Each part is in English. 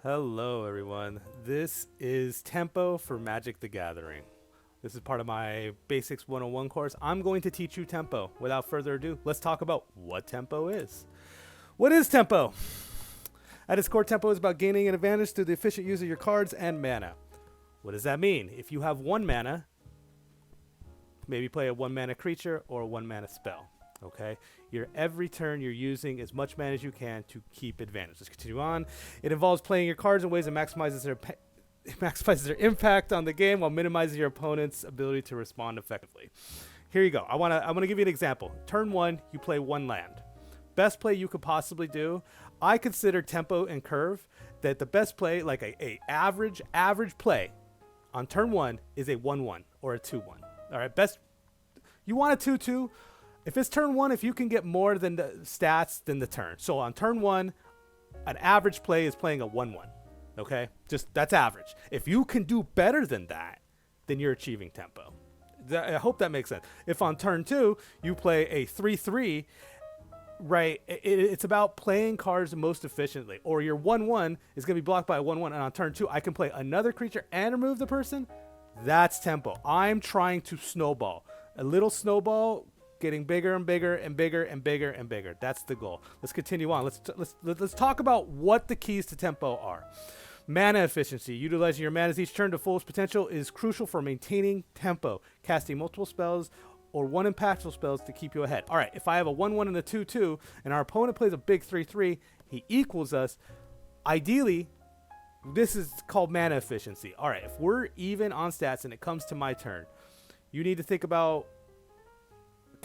Hello, everyone. This is Tempo for Magic the Gathering. This is part of my Basics 101 course. I'm going to teach you Tempo. Without further ado, let's talk about what Tempo is. What is Tempo? At its core, Tempo is about gaining an advantage through the efficient use of your cards and mana. What does that mean? If you have 1 mana, maybe play a 1 mana creature or a 1 mana spell. Okay, every turn you're using as much mana as you can to keep advantage. Let's continue on. It involves playing your cards in ways that maximizes their impact on the game while minimizing your opponent's ability to respond effectively. Here you go. I wanna give you an example. Turn 1, you play 1 land. Best play you could possibly do. I consider Tempo and Curve that the best play, like a average play on turn 1 is a 1/1 or a 2/1. All right, best. You want a 2/2. If it's turn 1, if you can get more than the stats than the turn. So on turn 1, an average play is playing a 1/1. Okay? Just that's average. If you can do better than that, then you're achieving Tempo. I hope that makes sense. If on turn 2, you play a 3/3, right, it's about playing cards most efficiently. Or your 1/1 is going to be blocked by a 1/1, and on turn 2, I can play another creature and remove the person. That's Tempo. I'm trying to snowball. A little snowball getting bigger and bigger and bigger and bigger and bigger. That's the goal. Let's continue on. Let's talk about what the keys to Tempo are. Mana efficiency. Utilizing your manas each turn to fullest potential is crucial for maintaining Tempo. Casting multiple spells or 1 impactful spells to keep you ahead. All right, if I have a 1/1 and a 2/2 and our opponent plays a big 3/3, he equals us. Ideally, this is called mana efficiency. All right, if we're even on stats and it comes to my turn, you need to think about,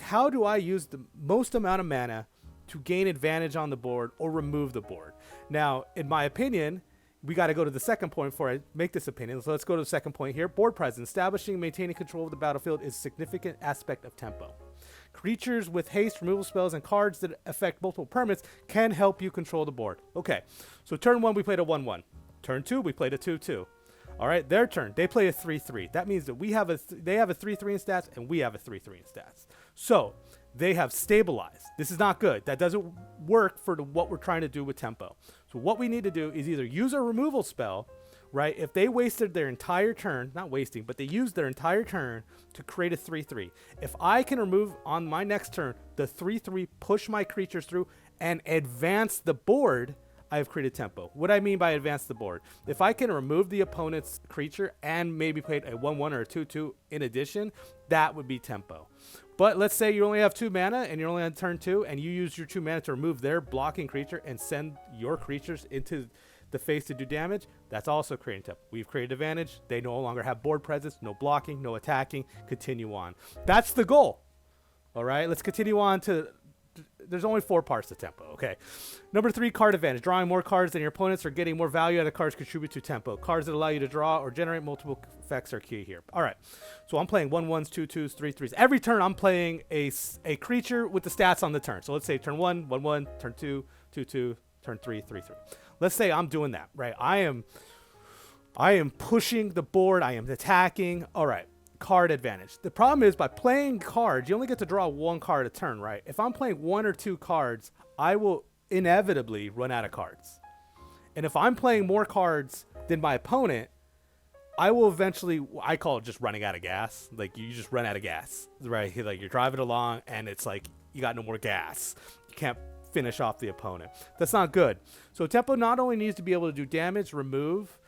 how do I use the most amount of mana to gain advantage on the board or remove the board? Now, in my opinion, we got to go to the second point before I make this opinion. So let's go to the second point here. Board presence. Establishing and maintaining control of the battlefield is a significant aspect of Tempo. Creatures with haste, removal spells, and cards that affect multiple permanents can help you control the board. Okay, so turn 1, we played a 1/1. Turn 2, we played a 2/2. All right, their turn, they play a 3/3. That means that they have a 3/3 in stats, and we have a 3/3 in stats. So they have stabilized. This is not good. That doesn't work for what we're trying to do with Tempo. So what we need to do is either use a removal spell, right? If they wasted their entire turn, not wasting, but they used their entire turn to create a 3/3. If I can remove on my next turn the 3/3, push my creatures through, and advance the board, I have created Tempo. What I mean by advance the board, if I can remove the opponent's creature and maybe play a 1/1 or a 2/2 in addition, that would be Tempo. But let's say you only have 2 mana and you're only on turn 2 and you use your 2 mana to remove their blocking creature and send your creatures into the face to do damage. That's also creating Tempo. We've created advantage. They no longer have board presence, no blocking, no attacking. Continue on. That's the goal. All right, let's continue on to... There's only 4 parts to Tempo. Okay. Number 3, card advantage. Drawing more cards than your opponents or getting more value out of cards contribute to Tempo. Cards that allow you to draw or generate multiple effects are key here. All right. So I'm playing 1/1s, 2/2s, 3/3s. Every turn I'm playing a creature with the stats on the turn. So let's say turn 1, 1/1, turn 2, 2/2, turn 3, 3/3. Let's say I'm doing that, right? I am pushing the board. I am attacking. All right. Card advantage. The problem is, by playing cards, you only get to draw 1 card a turn, right? If I'm playing 1 or 2 cards, I will inevitably run out of cards. And if I'm playing more cards than my opponent, I will eventually, I call it just running out of gas. Like, you just run out of gas, right? Like, you're driving along and it's like you got no more gas. You can't finish off the opponent. That's not good. So Tempo not only needs to be able to do damage, remove,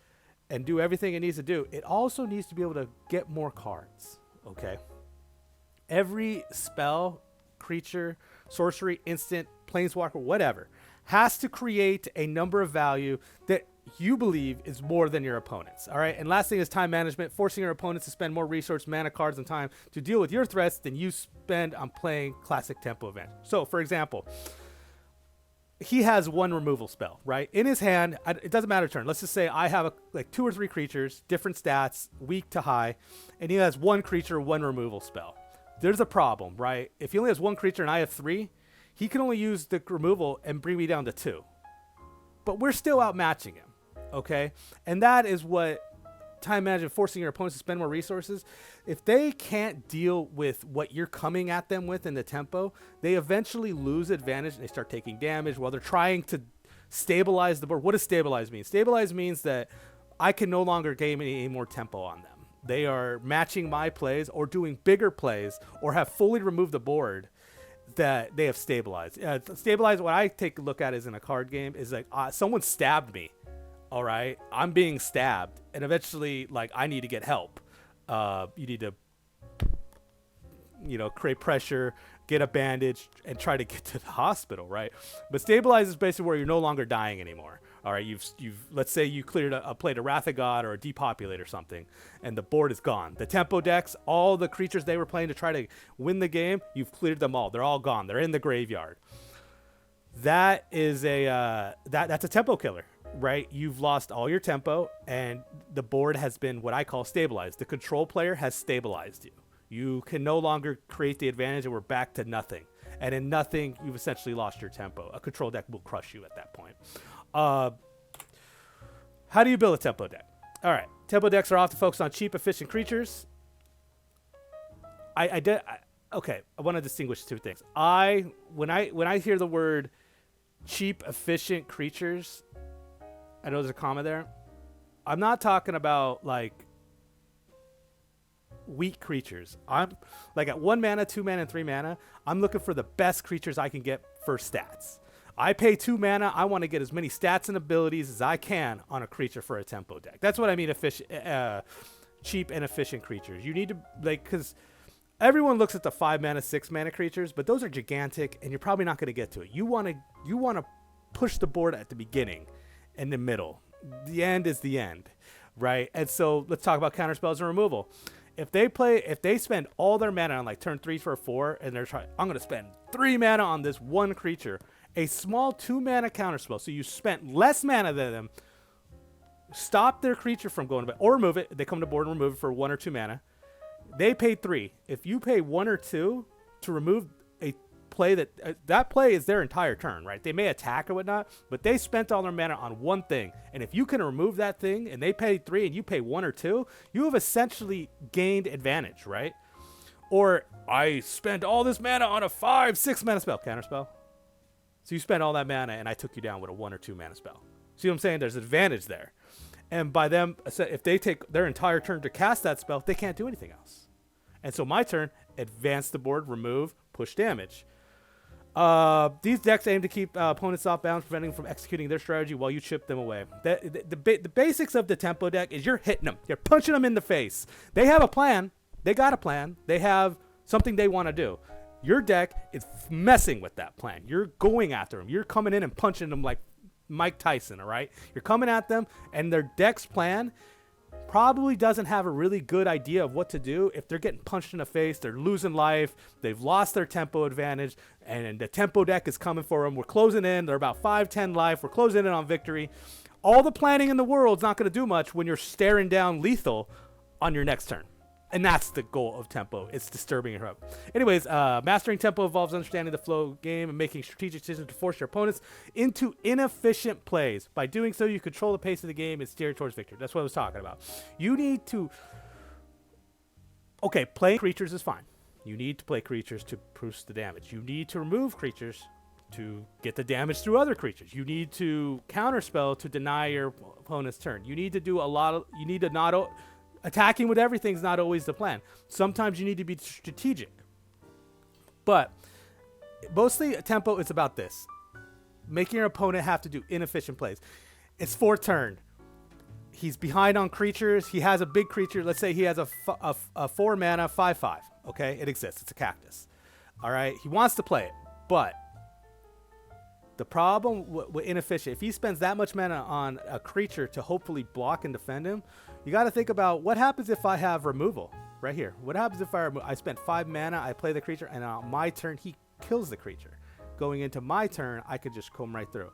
and do everything it needs to do, it also needs to be able to get more cards. Okay? Every spell, creature, sorcery, instant, planeswalker, whatever, has to create a number of value that you believe is more than your opponent's. All right? And last thing is time management, forcing your opponents to spend more resource, mana, cards, and time to deal with your threats than you spend on playing classic Tempo events. So, for example, he has 1 removal spell, right? In his hand, it doesn't matter turn. Let's just say I have like 2 or 3 creatures, different stats, weak to high, and he has 1 creature, 1 removal spell. There's a problem, right? If he only has 1 creature and I have 3, he can only use the removal and bring me down to 2. But we're still outmatching him, okay? And that is what time management, forcing your opponents to spend more resources. If they can't deal with what you're coming at them with in the Tempo, they eventually lose advantage and they start taking damage while they're trying to stabilize the board. What does stabilize mean? Stabilize means that I can no longer gain any more tempo on them. They are matching my plays or doing bigger plays or have fully removed the board that they have stabilized. Stabilize, what I take a look at is in a card game, is like someone stabbed me. All right, I'm being stabbed, and eventually, like, I need to get help. You need to, create pressure, get a bandage, and try to get to the hospital, right? But stabilize is basically where you're no longer dying anymore. All right, you've let's say you cleared played a Wrath of God or a Depopulate or something, and the board is gone. The tempo decks, all the creatures they were playing to try to win the game, you've cleared them all. They're all gone. They're in the graveyard. That is that's a tempo killer, right? You've lost all your tempo, and the board has been what I call stabilized. The control player has stabilized you. You can no longer create the advantage, and we're back to nothing. And in nothing, you've essentially lost your tempo. A control deck will crush you at that point. How do you build a tempo deck? All right, tempo decks are often focused on cheap, efficient creatures. Okay, I want to distinguish two things. When I hear the word cheap, efficient creatures, I know there's a comma there. I'm not talking about like weak creatures. I'm like at 1 mana, 2 mana, and 3 mana. I'm looking for the best creatures I can get for stats. I pay 2 mana. I want to get as many stats and abilities as I can on a creature for a tempo deck. That's what I mean, cheap and efficient creatures. You need to, like, because everyone looks at the 5 mana, 6 mana creatures, but those are gigantic, and you're probably not going to get to it. You want to push the board at the beginning and the middle. The end is the end, right? And so let's talk about counterspells and removal. If they spend all their mana on like turn 3 for a 4, and they're trying, I'm going to spend 3 mana on this one creature. A small 2 mana counterspell, so you spent less mana than them, stop their creature from going to bed, or remove it. They come to board and remove it for 1 or 2 mana. They paid 3. If you pay 1 or 2 to remove a play that play is their entire turn, right? They may attack or whatnot, but they spent all their mana on one thing. And if you can remove that thing, and they paid 3 and you pay 1 or 2, you have essentially gained advantage, right? Or I spent all this mana on a 5, 6 mana spell, counterspell. So you spent all that mana, and I took you down with a 1 or 2 mana spell. See what I'm saying? There's advantage there. And by them, if they take their entire turn to cast that spell, they can't do anything else. And so my turn, advance the board, remove, push damage. These decks aim to keep opponents off balance, preventing them from executing their strategy while you chip them away. The basics of the tempo deck is you're hitting them. You're punching them in the face. They have a plan. They got a plan. They have something they want to do. Your deck is messing with that plan. You're going after them. You're coming in and punching them like Mike Tyson, all right? You're coming at them, and their deck's plan probably doesn't have a really good idea of what to do. If they're getting punched in the face, they're losing life, they've lost their tempo advantage, and the tempo deck is coming for them. We're closing in. They're about 5-10 life. We're closing in on victory. All the planning in the world's not going to do much when you're staring down lethal on your next turn. And that's the goal of tempo. It's disturbing your hub. Anyways, mastering tempo involves understanding the flow game and making strategic decisions to force your opponents into inefficient plays. By doing so, you control the pace of the game and steer towards victory. That's what I was talking about. You need to... Okay, playing creatures is fine. You need to play creatures to boost the damage. You need to remove creatures to get the damage through other creatures. You need to counterspell to deny your opponent's turn. You need to do a lot of... You need to not... Attacking with everything is not always the plan. Sometimes you need to be strategic. But mostly tempo is about this. Making your opponent have to do inefficient plays. It's 4th turn. He's behind on creatures. He has a big creature. Let's say he has a 4 mana 5/5. Okay, it exists. It's a cactus. All right, he wants to play it. But the problem with inefficient, if he spends that much mana on a creature to hopefully block and defend him, you got to think about what happens if I have removal right here. What happens if I spent 5 mana, I play the creature, and on my turn, he kills the creature. Going into my turn, I could just come right through.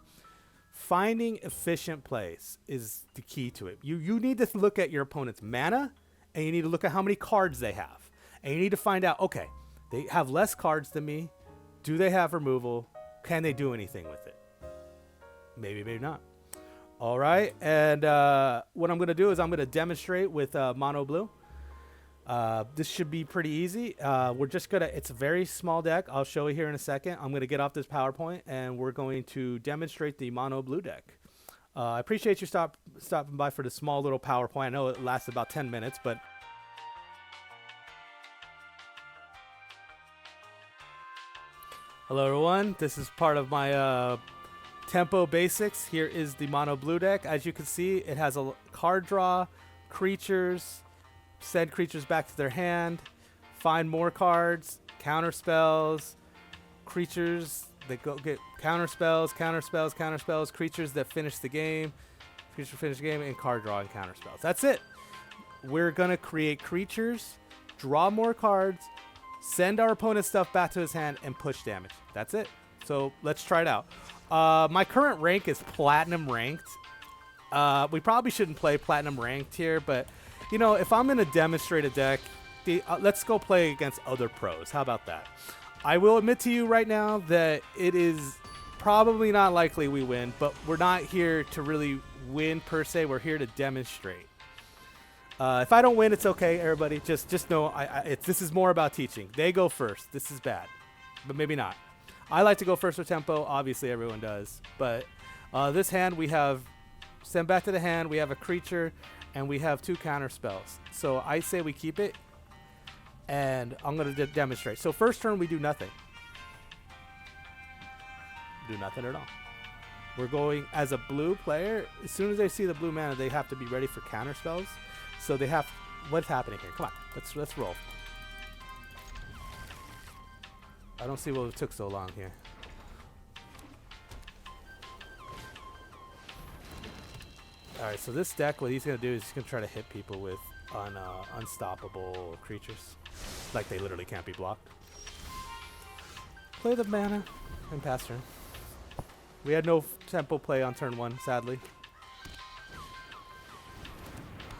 Finding efficient plays is the key to it. You need to look at your opponent's mana, and you need to look at how many cards they have. And you need to find out, okay, they have less cards than me. Do they have removal? Can they do anything with it? Maybe, maybe not. All right, and what I'm going to do is I'm going to demonstrate with mono blue. This should be pretty easy. We're just gonna, it's a very small deck. I'll show you here in a second. I'm gonna get off this PowerPoint and we're going to demonstrate the mono blue deck. I appreciate you stopping by for the small little PowerPoint. I know it lasts about 10 minutes, but hello everyone. This is part of my Tempo basics. Here is the mono blue deck. As you can see, it has a card draw, creatures, send creatures back to their hand, find more cards, counter spells, creatures that go get counter spells, creatures that finish the game, and card draw and counter spells. That's it. We're gonna create creatures, draw more cards, send our opponent's stuff back to his hand, and push damage. That's it. So let's try it out. My current rank is platinum ranked. We probably shouldn't play platinum ranked here, but you know, if I'm going to demonstrate a deck, let's go play against other pros. How about that? I will admit to you right now that it is probably not likely we win, but we're not here to really win per se. We're here to demonstrate. If I don't win, it's okay, everybody. Just know this is more about teaching. They go first. This is bad, but maybe not. I like to go first with tempo. Obviously, everyone does. But this hand, we have send back to the hand. We have a creature. And we have 2 counter spells. So I say we keep it. And I'm going to demonstrate. So first turn, we do nothing. Do nothing at all. We're going as a blue player. As soon as they see the blue mana, they have to be ready for counter spells. So they have... What's happening here? Come on. Let's roll. I don't see what took so long here. Alright, so this deck, what he's going to do is he's going to try to hit people with unstoppable creatures. Like they literally can't be blocked. Play the mana and pass turn. We had no tempo play on turn 1, sadly.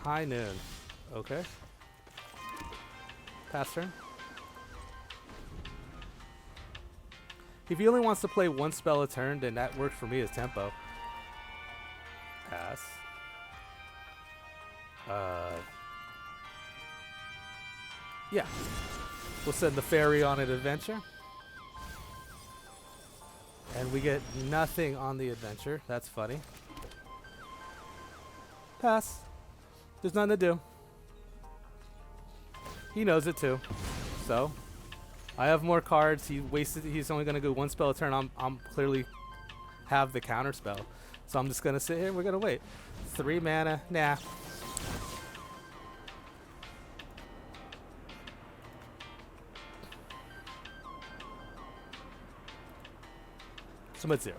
High noon. Okay. Pass turn. If he only wants to play 1 spell a turn, then that works for me as tempo. Pass. Yeah. We'll send the fairy on an adventure. And we get nothing on the adventure. That's funny. Pass. There's nothing to do. He knows it too. So, I have more cards. He's only going to go 1 spell a turn. I'm clearly have the counter spell. So I'm just going to sit here. We're going to wait. 3 mana. Nah. Submit 0.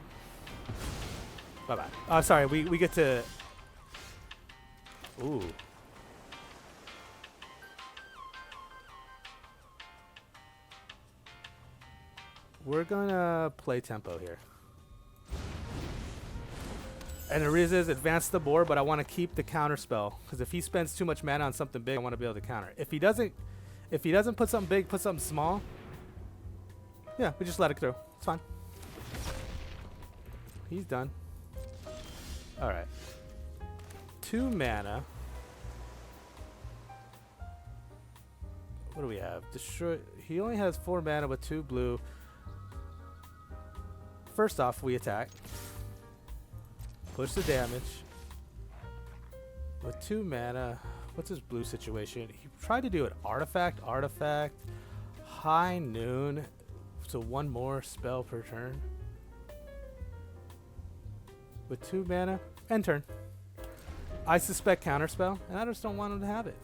Bye-bye. Oh, sorry. We get to... Ooh. We're going to play tempo here. And the reason is advance the board, but I want to keep the counter spell. Because if he spends too much mana on something big, I want to be able to counter. If he doesn't put something big, put something small, yeah, we just let it through. It's fine. He's done. Alright. 2 mana. What do we have? Destroy. He only has 4 mana with 2 blue. First off, we attack. Push the damage. With 2 mana. What's his blue situation? He tried to do an artifact. High noon. So 1 more spell per turn. With 2 mana. End turn. I suspect counterspell, and I just don't want him to have it.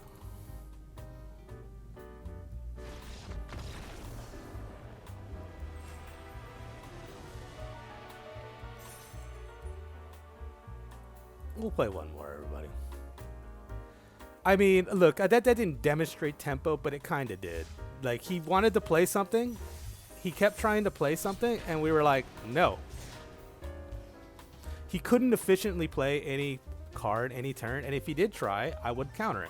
We'll play 1 more, everybody. I mean, look, that didn't demonstrate tempo, but it kind of did. Like, he wanted to play something. He kept trying to play something, and we were like, no. He couldn't efficiently play any card, any turn, and if he did try, I would counter it.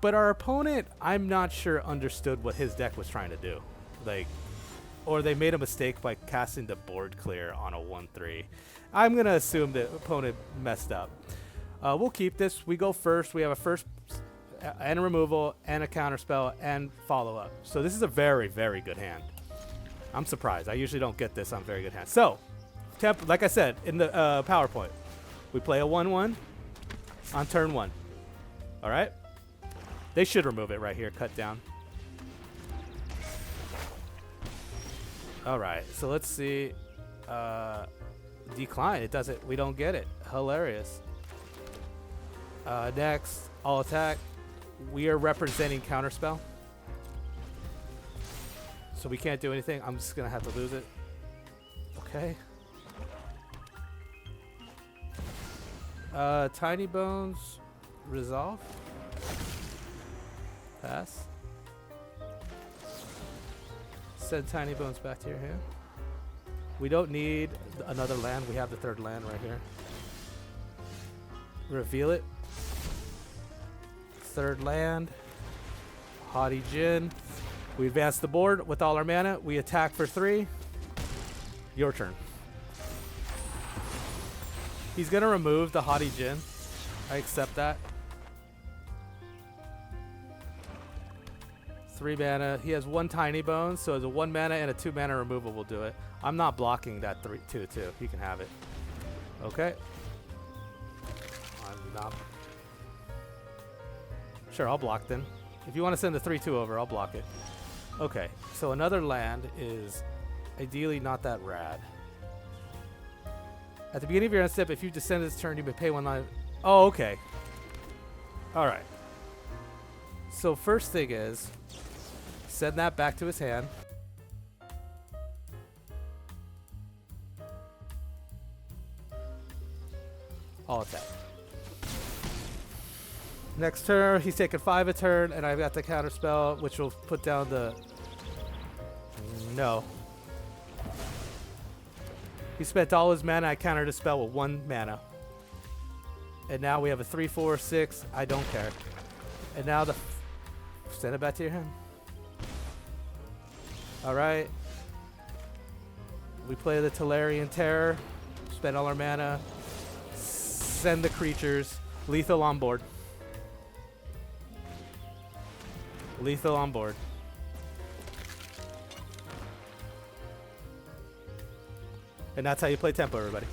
But our opponent, I'm not sure understood what his deck was trying to do. Like, or they made a mistake by casting the board clear on a 1-3. I'm going to assume the opponent messed up. We'll keep this. We go first. We have a first and a removal, and a counterspell, and follow-up. So this is a very, very good hand. I'm surprised. I usually don't get this on very good hands. So, like I said in the PowerPoint, we play a 1/1 on turn 1. All right? They should remove it right here. Cut down. All right. So let's see. Decline. It doesn't. We don't get it. Hilarious. Next, all attack. We are representing counterspell. So we can't do anything. I'm just going to have to lose it. Okay. Tiny Bones. Resolve. Pass. Send Tiny Bones back to your hand. We don't need another land. We have the third land right here. Reveal it. Third land. Haughty Djinn. We advance the board with all our mana. We attack for 3. Your turn. He's going to remove the Haughty Djinn. I accept that. 3 mana. He has 1 Tiny Bone, so as a 1 mana and a 2 mana removal will do it. I'm not blocking that 2/2. He can have it. Okay. I'm not. Sure, I'll block then. If you want to send the 3/2 over, I'll block it. Okay, so another land is ideally not that rad. At the beginning of your end step, if you descend this turn, you may pay 1 line. Oh, okay. All right. So first thing is, send that back to his hand. All attack. Next turn, he's taking 5 a turn, and I've got the counter spell, which will put down the... No. He spent all his mana. I countered his spell with 1 mana. And now we have a 3/4/6. I don't care. And now the... Send it back to your hand. Alright. We play the Tolarian Terror. Spend all our mana. Send the creatures. Lethal on board. Lethal on board. And that's how you play tempo, everybody.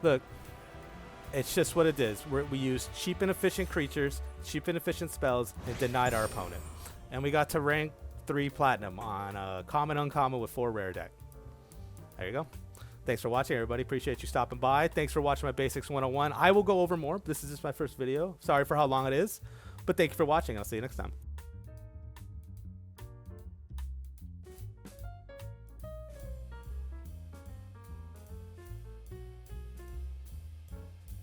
Look, it's just what it is. We use cheap and efficient creatures, cheap and efficient spells, and denied our opponent. And we got to rank 3 platinum on a common uncommon with 4 rare deck. There you go. Thanks for watching, everybody. Appreciate you stopping by. Thanks for watching my Basics 101. I will go over more. This is just my first video. Sorry for how long it is. But thank you for watching. I'll see you next time.